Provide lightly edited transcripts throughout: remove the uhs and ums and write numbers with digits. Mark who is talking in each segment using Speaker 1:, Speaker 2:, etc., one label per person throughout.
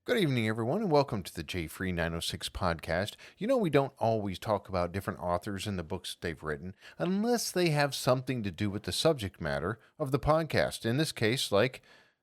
Speaker 1: Good evening, everyone, and welcome to the J Free 906 podcast. We don't always talk about different authors and the books they've written unless they have something to do with the subject matter of the podcast. In this case, like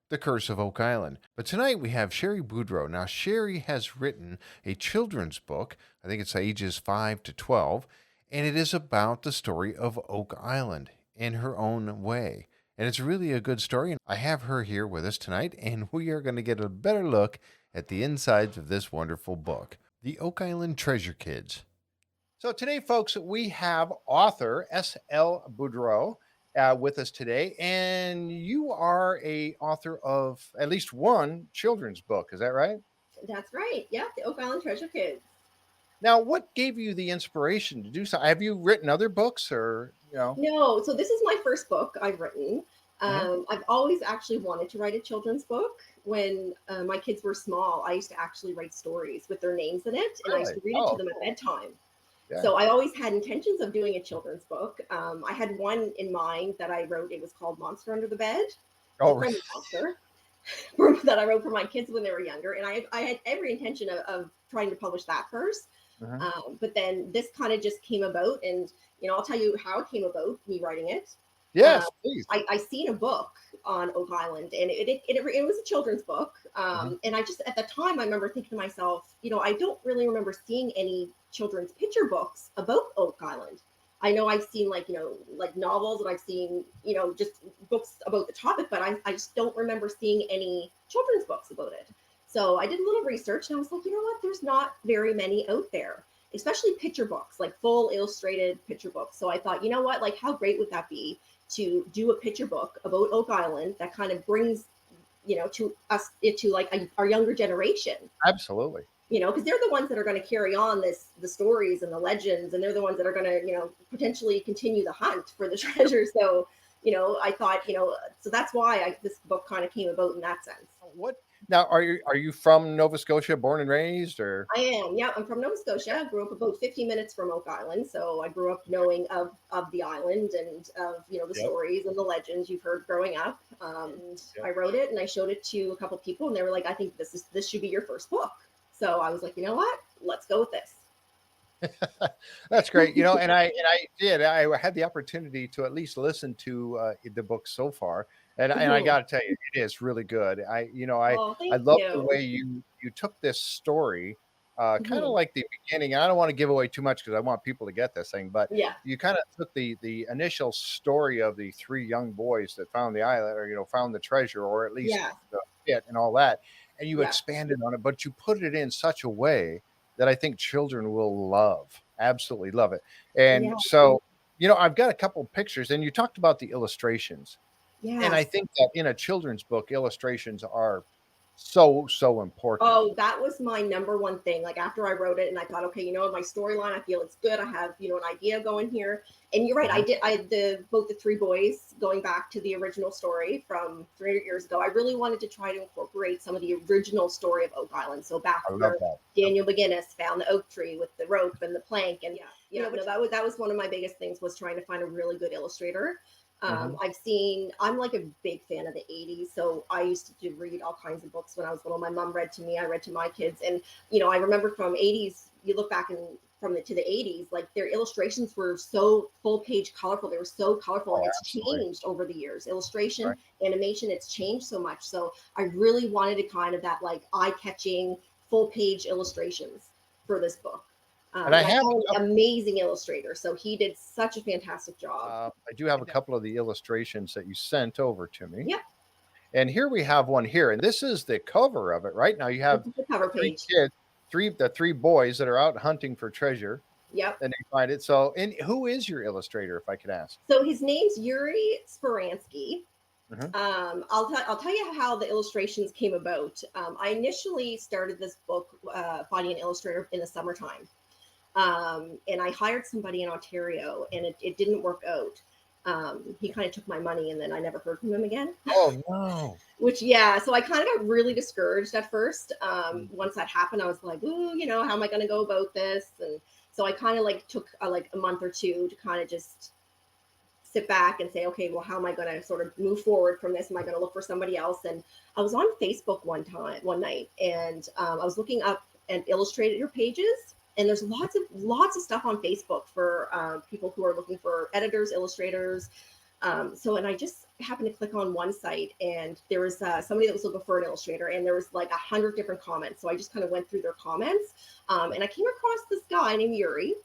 Speaker 1: The Curse of Oak Island. But tonight we have Sherri Boudreau. Now, Sherri has written a children's book, I think it's ages 5 to 12, and it is about the story of Oak Island in her own way. And it's really a good story. And I have her here with us tonight, and we are going to get a better look at the insides of this wonderful book, The Oak Island Treasure Kids. So today, folks, we have author S.L. Boudreau with us today, and you are a author of at least one children's book. Is that right?
Speaker 2: That's right. Yeah, the Oak Island Treasure Kids.
Speaker 1: Now, what gave you the inspiration to do so? Have you written other books, or?
Speaker 2: No, so this is my first book I've written.
Speaker 1: Mhm.
Speaker 2: I've always actually wanted to write a children's book. When my kids were small, I used to actually write stories with their names in it, and I used
Speaker 1: Really?
Speaker 2: to read it to
Speaker 1: Oh,
Speaker 2: them at bedtime.
Speaker 1: yeah.
Speaker 2: So I always had intentions of doing a children's book. I had one in mind that I wrote. It was called Monster Under the Bed. It's a
Speaker 1: Oh,
Speaker 2: friendly monster that I wrote for my kids when they were younger, and I had every intention of trying to publish that first.
Speaker 1: mhm.
Speaker 2: But then this kind of just came about, and I'll tell you how it came about. Me writing it. Um,
Speaker 1: Yes, please.
Speaker 2: I seen a book on Oak Island, and it was a children's book.
Speaker 1: Mhm.
Speaker 2: And I just at the time I remember thinking to myself, I don't really remember seeing any children's picture books about Oak Island. I know I've seen like novels, and I've seen just books about the topic, but I just don't remember seeing any children's books about it. So I did a little research, and I was like, you know what? There's not very many out there, especially picture books, like full illustrated picture books. So I thought, you know what? Like, how great would that be to do a picture book about Oak Island that kind of brings, to us, to like our younger generation,
Speaker 1: Absolutely.
Speaker 2: because they're the ones that are going to carry on the stories and the legends, and they're the ones that are going to, potentially continue the hunt for the treasure. So, I thought, so that's why this book kind of came about in that sense.
Speaker 1: What now? Are you from Nova Scotia, born and raised, or?
Speaker 2: I am. Yeah, I'm from Nova Scotia. I grew up about 50 minutes from Oak Island, so I grew up knowing of the island and of the
Speaker 1: Yep.
Speaker 2: stories and the legends you've heard growing up. And
Speaker 1: Yep.
Speaker 2: I wrote it and I showed it to a couple people, and they were like, "I think this should be your first book." So I was like, you know what? Let's go with this.
Speaker 1: That's great. And I had the opportunity to at least listen to the book so far, and I
Speaker 2: Mhm.
Speaker 1: got to tell you, it is really good. I
Speaker 2: Oh,
Speaker 1: I
Speaker 2: thank
Speaker 1: love the
Speaker 2: you.
Speaker 1: way you took this story, kind of
Speaker 2: Mhm.
Speaker 1: like the beginning. I don't want to give away too much because I want people to get this thing, but
Speaker 2: Yeah,
Speaker 1: you kind of took the initial story of the three young boys that found the island, or found the treasure, or at least
Speaker 2: yeah,
Speaker 1: the pit and all that, and you
Speaker 2: yeah,
Speaker 1: expanded on it, but you put it in such a way that I think children will love, absolutely love it. And
Speaker 2: yeah,
Speaker 1: so, I've got a couple of pictures, and you talked about the illustrations. And I
Speaker 2: yes.
Speaker 1: think that in a children's book, illustrations are so, so important.
Speaker 2: Oh, that was my number one thing. Like after I wrote it and I thought, okay, my storyline, I feel it's good. I have, an idea going here. And you're right. I
Speaker 1: Mhm.
Speaker 2: did both the three boys going back to the original story from 300 years ago. I really wanted to try to incorporate some of the original story of Oak Island. So back
Speaker 1: I love
Speaker 2: where
Speaker 1: that.
Speaker 2: Daniel McGinnis found the oak tree with the rope and the plank. And yeah,
Speaker 1: Yeah.
Speaker 2: no, that was one of my biggest things, was trying to find a really good illustrator.
Speaker 1: Mhm.
Speaker 2: I'm like a big fan of the 80s. So I used to read all kinds of books when I was little. My mom read to me, I read to my kids. And, I remember from 80s, you look back and to the 80s, like their illustrations were so full page colorful. They were so colorful, and
Speaker 1: Oh,
Speaker 2: it's
Speaker 1: absolutely.
Speaker 2: changed over the years. Illustration,
Speaker 1: Right.
Speaker 2: animation, it's changed so much. So I really wanted to kind of that like eye catching full page illustrations for this book.
Speaker 1: And I
Speaker 2: And I
Speaker 1: have
Speaker 2: found
Speaker 1: a
Speaker 2: an amazing illustrator. So he did such a fantastic job.
Speaker 1: I do have a couple of the illustrations that you sent over to me.
Speaker 2: Yep.
Speaker 1: And here we have one here, and this is the cover of it. Right now, you
Speaker 2: This
Speaker 1: have
Speaker 2: is the
Speaker 1: the
Speaker 2: cover
Speaker 1: three
Speaker 2: page.
Speaker 1: kids, the three boys that are out hunting for treasure,
Speaker 2: Yep.
Speaker 1: and they find it. So, and who is your illustrator, if I could ask?
Speaker 2: So his name's Yuri Speransky.
Speaker 1: Mhm.
Speaker 2: I'll tell you how the illustrations came about. I initially started this book finding an illustrator in the summertime, and I hired somebody in Ontario, and it didn't work out. He kind of took my money, and then I never heard from him again.
Speaker 1: Oh no!
Speaker 2: Which, yeah, so I kind of got really discouraged at first.
Speaker 1: Mm.
Speaker 2: Once that happened, I was like, ooh, how am I going to go about this? And so I kind of like took like a month or two to kind of just sit back and say, okay, well, how am I going to sort of move forward from this? Am I going to look for somebody else? And I was on Facebook one night, and I was looking up and illustrator pages. And there's lots of stuff on Facebook for people who are looking for editors, illustrators. And I just happened to click on one site, and there was somebody that was looking for an illustrator, and there was like 100 different comments. So I just kind of went through their comments, and I came across this guy named Yuri,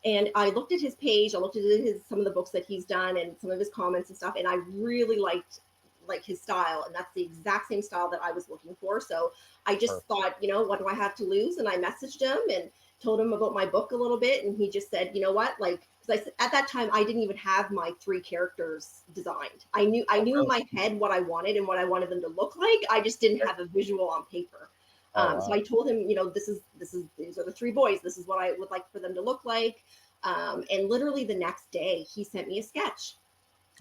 Speaker 2: and I looked at his page. I looked at some of the books that he's done and some of his comments and stuff, and I really liked like his style, and that's the exact same style that I was looking for. So I just thought, what do I have to lose? And I messaged him and told him about my book a little bit, and he just said, you know what, like, because at that time I didn't even have my 3 characters designed. I knew in my head what I wanted and what I wanted them to look like. I just didn't have a visual on paper. So I told him, these are the 3 boys. This is what I would like for them to look like. And literally the next day, he sent me a sketch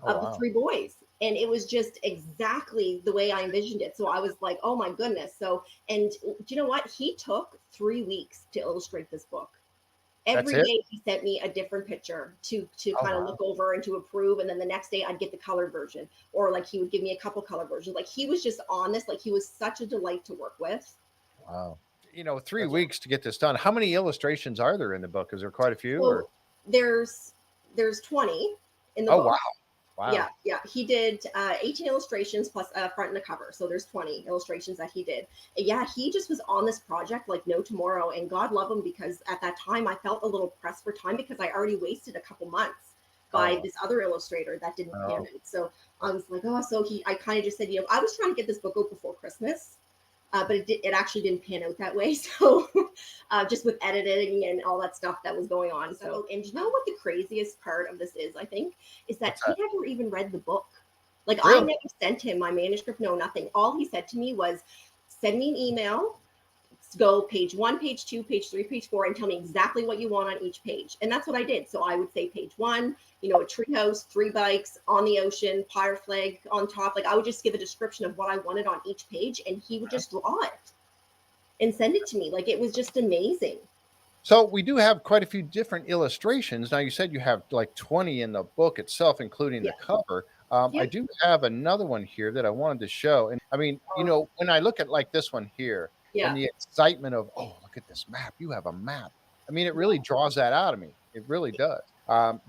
Speaker 2: of the 3 boys. And it was just exactly the way I envisioned it. So I was like, oh my goodness. So, and do you know what? He took 3 weeks to illustrate this book. Every day he sent me a different picture to kind of look over and to approve. And then the next day I'd get the colored version, or like he would give me a couple color versions. Like he was just on this, like he was such a delight to work with.
Speaker 1: Wow. 3 weeks to get this done. How many illustrations are there in the book? Is there quite a few?
Speaker 2: So
Speaker 1: or?
Speaker 2: there's 20 in the
Speaker 1: Oh,
Speaker 2: book.
Speaker 1: wow. Wow.
Speaker 2: Yeah. He did 18 illustrations plus a front and a cover. So there's 20 illustrations that he did. Yeah, he just was on this project like no tomorrow. And God love him, because at that time I felt a little pressed for time, because I already wasted a couple months by this other illustrator that didn't pan out. So I was like, I kind of just said, I was trying to get this book out before Christmas. But it actually didn't pan out that way. So just with editing and all that stuff that was going on. So, and you know what the craziest part of this is, I think, is that he never even read the book. Like really? I never sent him my manuscript, no, nothing. All he said to me was, send me an email, go page 1, page 2, page 3, page 4, and tell me exactly what you want on each page. And that's what I did. So I would say page 1, a treehouse, 3 bikes on the ocean, pirate flag on top. Like I would just give a description of what I wanted on each page, and he would just draw it and send it to me. Like it was just amazing.
Speaker 1: So we do have quite a few different illustrations. Now you said you have like 20 in the book itself, including the cover. I do have another one here that I wanted to show. And I mean, when I look at like this one here, and the excitement of, oh, look at this map. You have a map. I mean, it really draws that out of me. It really does.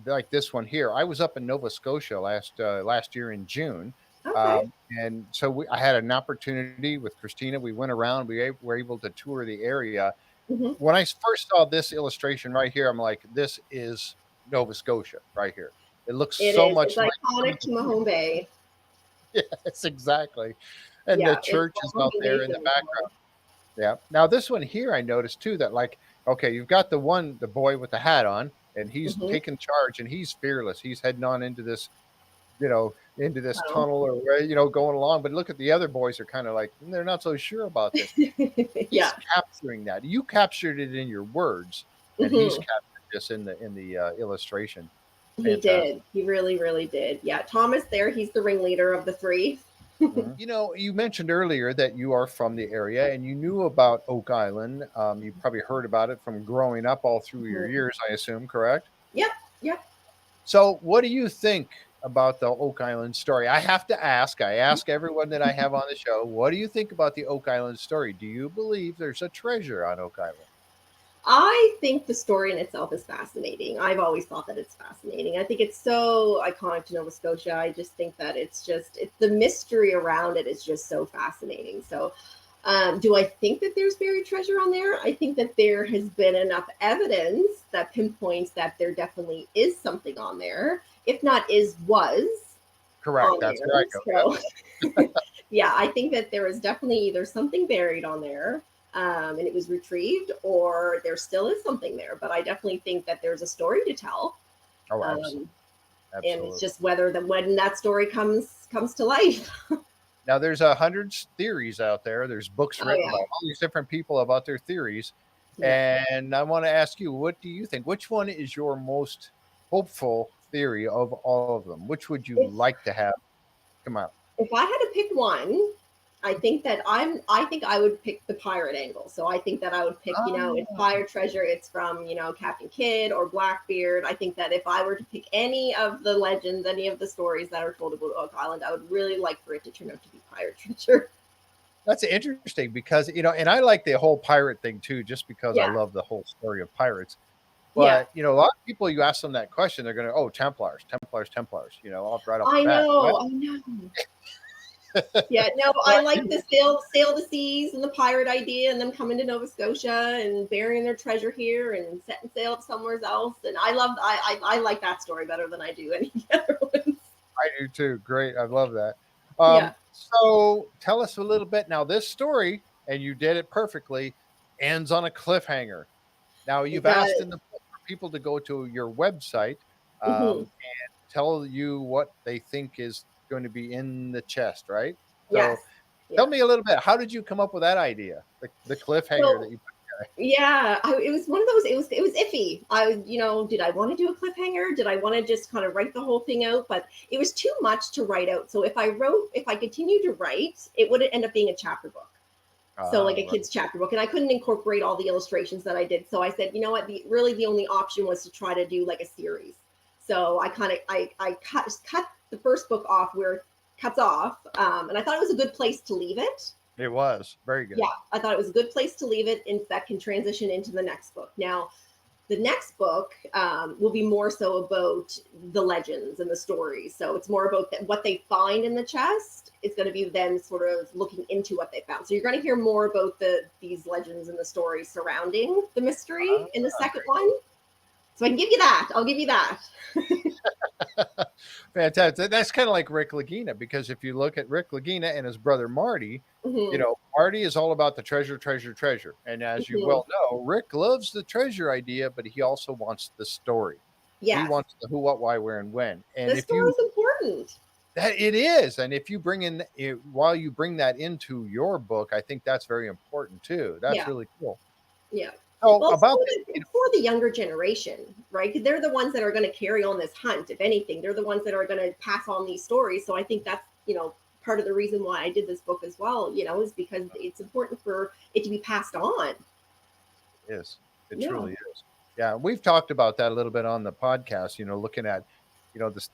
Speaker 1: Like this one here. I was up in Nova Scotia last year in June.
Speaker 2: Okay.
Speaker 1: And so I had an opportunity with Christina. We went around. We were able to tour the area.
Speaker 2: Mm-hmm.
Speaker 1: When I first saw this illustration right here, I'm like, this is Nova Scotia right here. It looks so much
Speaker 2: it's
Speaker 1: like
Speaker 2: iconic to Mahone Bay.
Speaker 1: Yes, exactly. And the church is out there in the background. Yeah. Now this one here, I noticed too that like, okay, you've got the boy with the hat on, and he's taking charge, and he's fearless. He's heading on into this, into this tunnel or going along. But look at the other boys are kind of like they're not so sure about this. He's capturing that. You captured it in your words, and he's captured this in the illustration.
Speaker 2: He did. He really, really did. Yeah, Thomas there, he's the ringleader of the 3.
Speaker 1: You mentioned earlier that you are from the area and you knew about Oak Island. You probably heard about it from growing up all through your years, I assume, correct?
Speaker 2: Yep.
Speaker 1: So what do you think about the Oak Island story? I have to ask, I ask everyone that I have on the show, what do you think about the Oak Island story? Do you believe there's a treasure on Oak Island?
Speaker 2: I think the story in itself is fascinating. I've always thought that it's fascinating. I think it's so iconic to Nova Scotia. I just think that it's the mystery around it is just so fascinating. So do I think that there's buried treasure on there? I think that there has been enough evidence that pinpoints that there definitely is something on there. If not was.
Speaker 1: Correct. That's
Speaker 2: there.
Speaker 1: right.
Speaker 2: So, yeah, I think that there is definitely either something buried on there. And it was retrieved, or there still is something there. But I definitely think that there's a story to tell.
Speaker 1: Oh, absolutely.
Speaker 2: And it's just when that story comes to life.
Speaker 1: Now, there's 100 theories out there. There's books written by all these different people about their theories. Yeah. And I want to ask you, what do you think? Which one is your most hopeful theory of all of them? Which would you like to have come out?
Speaker 2: If I had to pick one, I think that I think I would pick the pirate angle. So I think that I would pick, it's
Speaker 1: Oh,
Speaker 2: fire treasure, it's from, Captain Kidd or Blackbeard. I think that if I were to pick any of the legends, any of the stories that are told about Oak Island, I would really like for it to turn out to be pirate treasure.
Speaker 3: That's interesting because, and I like the whole pirate thing too, just because I
Speaker 2: Yeah.
Speaker 3: love the whole story of pirates.
Speaker 2: Yeah.
Speaker 3: But, a lot of people, you ask them that question, they're going to, oh, Templars, Templars, Templars, right off the
Speaker 2: I
Speaker 3: bat. Well,
Speaker 2: know. I know. Yeah, no,
Speaker 3: well,
Speaker 2: I like the sail the seas and the pirate idea and them coming to Nova Scotia and burying their treasure here and setting sail somewhere else. And I like that story better than I do any other ones.
Speaker 3: I do too. Great. I love that.
Speaker 2: Yeah,
Speaker 3: So tell us a little bit now. This story, and you did it perfectly, ends on a cliffhanger. Now,
Speaker 2: it
Speaker 3: you've asked
Speaker 2: does.
Speaker 3: in the book for people to go to your website
Speaker 2: Hmm.
Speaker 3: and tell you what they think is going to be in the chest, right?
Speaker 2: Yes.
Speaker 3: So tell
Speaker 2: Yeah.
Speaker 3: me a little bit. How did you come up with that idea? The cliffhanger that
Speaker 2: So
Speaker 3: you put
Speaker 2: yeah, it was one of those. It was iffy. Did I want to do a cliffhanger? Did I want to just kind of write the whole thing out? But it was too much to write out. So if I continued to write, it would end up being a chapter book. So like a
Speaker 3: right.
Speaker 2: kid's chapter book, and I couldn't incorporate all the illustrations that I did. So I said, you know what? Really, the only option was to try to do like a series. So I kind of I cut the first book off where it cuts off, and I thought it was a good place to leave it.
Speaker 3: It was very
Speaker 2: Yeah,
Speaker 3: good.
Speaker 2: I thought it was a good place to leave it, and that can transition into the next book. Now, the next book will be more so about the legends and the stories. So it's more about what they find in the chest. It's going to be them sort of looking into what they found. So you're going to hear more about these legends and the stories surrounding the mystery in the second
Speaker 3: Very
Speaker 2: one. So I can give you that. I'll give you that.
Speaker 3: fantastic. That's kind of like Rick Lagina, because if you look at Rick Lagina and his brother Marty,
Speaker 2: Hmm.
Speaker 3: Marty is all about the treasure, treasure, treasure. And as you
Speaker 2: Hmm.
Speaker 3: well know, Rick loves the treasure idea, but he also wants the story. He
Speaker 2: Yes,
Speaker 3: wants the who, what, why, where, and when. And
Speaker 2: the
Speaker 3: if you
Speaker 2: story's important.
Speaker 3: that it is, and if you bring in it, while you bring that into your book, I think that's very important too. That's
Speaker 2: Yeah,
Speaker 3: really cool.
Speaker 2: yeah.
Speaker 3: So
Speaker 2: Well,
Speaker 3: about
Speaker 2: it's for the younger generation, right? Because they're the ones that are going to carry on this hunt. If anything, they're the ones that are going to pass on these stories. So I think that's part of the reason why I did this book as well. Is because it's important for it to be passed on.
Speaker 3: it is. It
Speaker 2: Yeah.
Speaker 3: truly is. Yeah, we've talked about that a little bit on the podcast. Looking at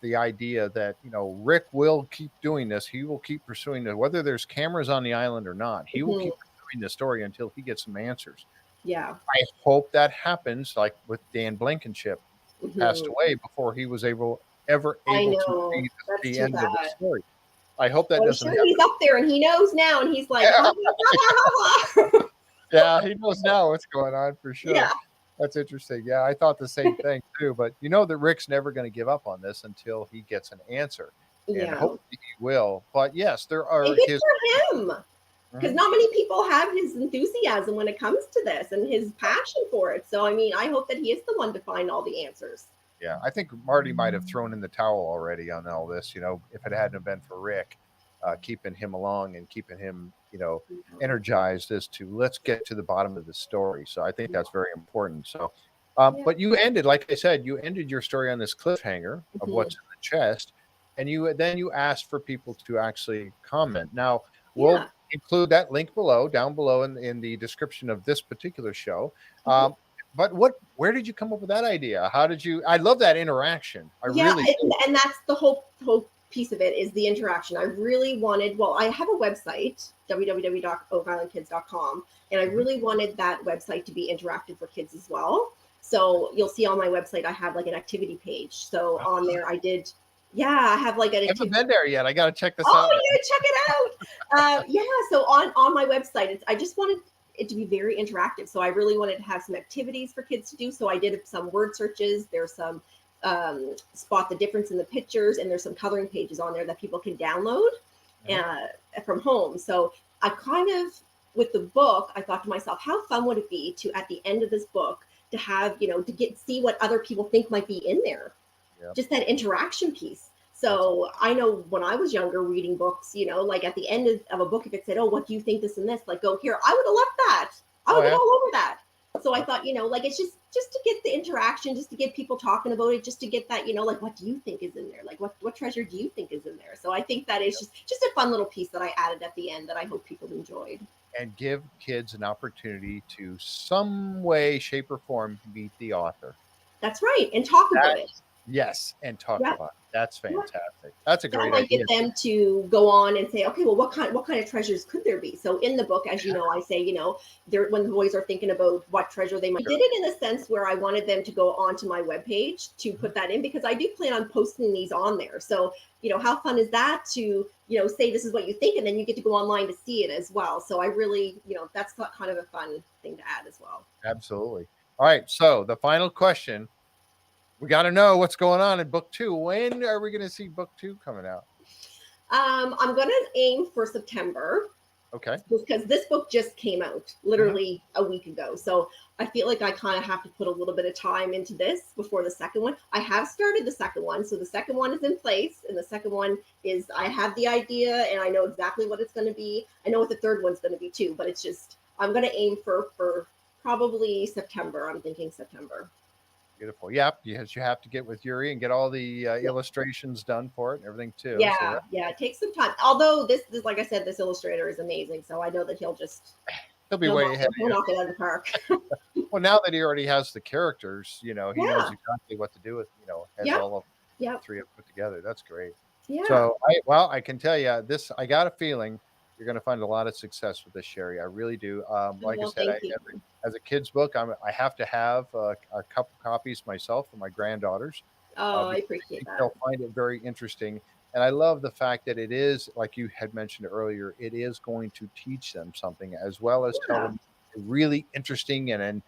Speaker 3: the idea that Rick will keep doing this. He will keep pursuing it, whether there's cameras on the island or not. He will
Speaker 2: Hmm.
Speaker 3: keep pursuing the story until he gets some answers.
Speaker 2: Yeah.
Speaker 3: I hope that happens, like with Dan Blankenship, who passed
Speaker 2: Hmm.
Speaker 3: away before he was ever
Speaker 2: I
Speaker 3: able to
Speaker 2: know.
Speaker 3: see
Speaker 2: That's
Speaker 3: the
Speaker 2: too
Speaker 3: end of the
Speaker 2: bad.
Speaker 3: story. I hope that
Speaker 2: Well, I'm
Speaker 3: doesn't
Speaker 2: sure he's
Speaker 3: happen.
Speaker 2: up there and he knows now, and he's like, ha, ha, ha, ha, ha, ha.
Speaker 3: Yeah, he knows now what's going on for sure.
Speaker 2: Yeah.
Speaker 3: That's interesting. Yeah, I thought the same thing too. But you know that Rick's never going to give up on this until he gets an answer, and
Speaker 2: Yeah.
Speaker 3: hopefully he will. But yes, there
Speaker 2: And
Speaker 3: are
Speaker 2: good
Speaker 3: his.
Speaker 2: for him. Because
Speaker 3: Mhm.
Speaker 2: not many people have his enthusiasm when it comes to this and his passion for it. So, I mean, I hope that he is the one to find all the answers.
Speaker 3: Yeah, I think Marty might have thrown in the towel already on all this. If it hadn't have been for Rick keeping him along and keeping him, energized as to let's get to the bottom of the story. So I think that's very important. So,
Speaker 2: Yeah.
Speaker 3: but you ended, like I said, you ended your story on this cliffhanger of
Speaker 2: Hmm.
Speaker 3: what's in the chest, and you asked for people to actually comment. Now we'll
Speaker 2: Yeah.
Speaker 3: include that link below, down below in the description of this particular show.
Speaker 2: Hmm.
Speaker 3: Um, but where did you come up with that idea? How did you? I love that interaction. I
Speaker 2: Yeah.
Speaker 3: really do.
Speaker 2: And that's the whole piece of it is the interaction. I really wanted, well, I have a website, www.oakislandkids.com, and I
Speaker 3: Mhm.
Speaker 2: really wanted that website to be interactive for kids as well. So you'll see on my website, I have like an activity page. So on there, yeah, I have like an
Speaker 3: I haven't
Speaker 2: activity.
Speaker 3: been there yet. I got to check this
Speaker 2: Oh,
Speaker 3: out.
Speaker 2: you gotta check it out. Yeah, so on my website, I just wanted it to be very interactive. So I really wanted to have some activities for kids to do. So I did some word searches. There's some spot the difference in the pictures, and there's some coloring pages on there that people can download
Speaker 3: Mhm.
Speaker 2: from home. So I kind of, with the book, I thought to myself, how fun would it be to at the end of this book to have to see what other people think might be in there,
Speaker 3: Yeah,
Speaker 2: just that interaction piece.
Speaker 3: that's
Speaker 2: So I know when I was younger reading books, like at the end of a book, if it said, oh, what do you think this and this? Like, go here, I would have loved that. I
Speaker 3: oh
Speaker 2: would have been
Speaker 3: yeah.
Speaker 2: all over that. So I thought, like it's just to get the interaction, just to get people talking about it, just to get that, like what do you think is in there? Like what treasure do you think is in there? So I think that is just a fun little piece that I added at the end that I hope people enjoyed.
Speaker 3: And give kids an opportunity to some way, shape, or form meet the author.
Speaker 2: That's right. And talk about it.
Speaker 3: Yes, and talk
Speaker 2: Yeah.
Speaker 3: about it. That's
Speaker 2: Yeah.
Speaker 3: fantastic. That's a
Speaker 2: That
Speaker 3: great
Speaker 2: might
Speaker 3: idea.
Speaker 2: get them to go on and say, okay, well, what kind of treasures could there be? So in the book, as you know, I say, there when the boys are thinking about what treasure they might, I did it in a sense where I wanted them to go onto my webpage to put that in, because I do plan on posting these on there. So how fun is that to say this is what you think, and then you get to go online to see it as well. So I really, that's kind of a fun thing to add as well.
Speaker 3: Absolutely. All right. So the final question. We got to know what's going on in book 2. When are we going to see book 2 coming out?
Speaker 2: I'm going to aim for September.
Speaker 3: Okay.
Speaker 2: Because this book just came out literally a week ago. So I feel like I kind of have to put a little bit of time into this before the second one. I have started the second one. So the second one is in place. And the second one is, I have the idea and I know exactly what it's going to be. I know what the third one's going to be too, but it's just, I'm going to aim for probably September. I'm thinking September.
Speaker 3: Beautiful. Yep. Yes, you have to get with Yuri and get all the illustrations done for it and everything too.
Speaker 2: Yeah,
Speaker 3: So
Speaker 2: yeah, it takes some time. Although this, like I said, this illustrator is amazing. So I know that he'll
Speaker 3: be way ahead.
Speaker 2: He'll knock it out of the park.
Speaker 3: Well, now that he already has the characters, he knows exactly what to do with, has all of the three of them put together. That's great.
Speaker 2: Yeah.
Speaker 3: So I can tell you this, I got a feeling you're going to find a lot of success with this, Sherri. I really do. Like I said, as a kid's book, I have to have a couple copies myself for my granddaughters.
Speaker 2: Oh, I appreciate that.
Speaker 3: They'll find it very interesting. And I love the fact that it is, like you had mentioned earlier, it is going to teach them something as well as tell them a really interesting and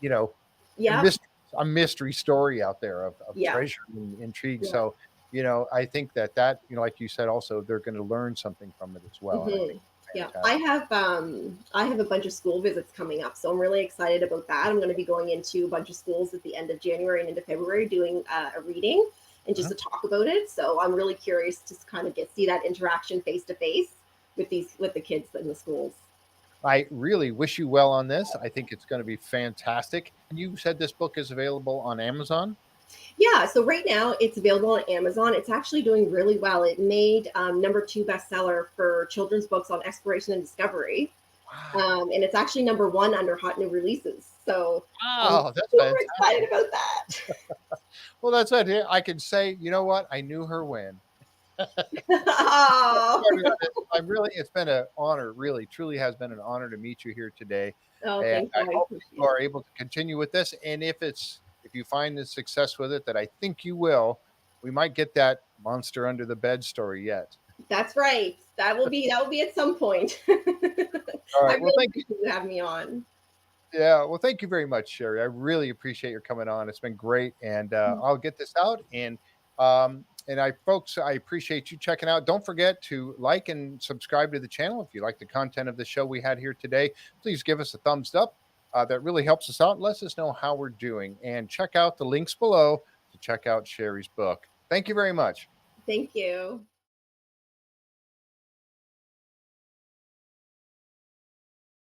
Speaker 3: a mystery story out there of treasure and intrigue.
Speaker 2: Yeah.
Speaker 3: So, I think that like you said, also they're going to learn something from it as well. And I think
Speaker 2: I have a bunch of school visits coming up, so I'm really excited about that. I'm going to be going into a bunch of schools at the end of January and into February doing a reading and just to talk about it. So I'm really curious to kind of see that interaction face to face with the kids in the schools.
Speaker 3: I really wish you well on this. I think it's going to be fantastic. You said this book is available on Amazon?
Speaker 2: Yeah, so right now it's available on Amazon. It's actually doing really well. It made #2 bestseller for children's books on exploration and discovery. Wow. And it's actually #1 under hot new releases. So
Speaker 3: I'm
Speaker 2: that's super excited about that.
Speaker 3: Well, that's it. I can say, you know what? I knew her when.
Speaker 2: Oh.
Speaker 3: It's been an honor, really, truly has been an honor to meet you here today.
Speaker 2: Oh,
Speaker 3: and
Speaker 2: thank you.
Speaker 3: I hope you are able to continue with this. And if you find the success with it, that I think you will, we might get that monster under the bed story yet.
Speaker 2: That's right. That will be at some point.
Speaker 3: All right. Well, thank you
Speaker 2: for having me on.
Speaker 3: Yeah. Well, thank you very much, Sherri. I really appreciate your coming on. It's been great. And I'll get this out. And folks, I appreciate you checking out. Don't forget to like and subscribe to the channel. If you like the content of the show we had here today, please give us a thumbs up. That really helps us out and lets us know how we're doing. And check out the links below to check out Sherri's book. Thank you very much.
Speaker 2: Thank you.